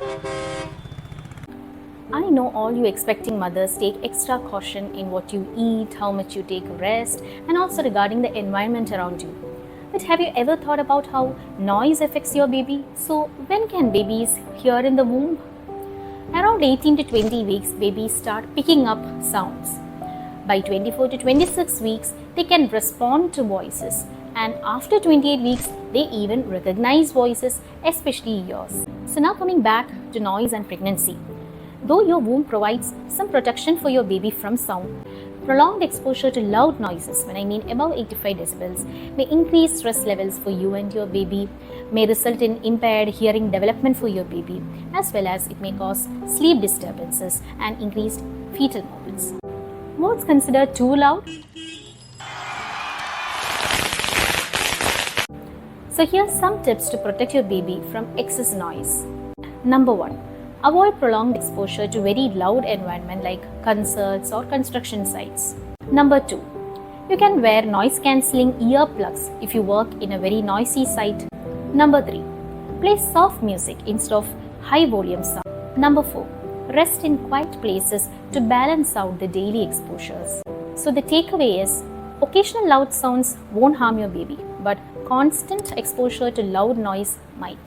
I know all you expecting mothers take extra caution in what you eat, how much you take rest, and also regarding the environment around you. But have you ever thought about how noise affects your baby? So, when can babies hear in the womb? Around 18 to 20 weeks, babies start picking up sounds. By 24 to 26 weeks, they can respond to voices, and after 28 weeks, they even recognize voices, especially yours. So, now coming back to noise and pregnancy. Though your womb provides some protection for your baby from sound, prolonged exposure to loud noises, when I mean above 85 decibels, may increase stress levels for you and your baby, may result in impaired hearing development for your baby, as well as it may cause sleep disturbances and increased fetal movements. What's considered too loud? So here's some tips to protect your baby from excess noise. Number 1. Avoid prolonged exposure to very loud environment like concerts or construction sites. Number 2. You can wear noise cancelling earplugs if you work in a very noisy site. Number 3. Play soft music instead of high volume sound. Number 4. Rest in quiet places to balance out the daily exposures. So the takeaway is, occasional loud sounds won't harm your baby, but constant exposure to loud noise might.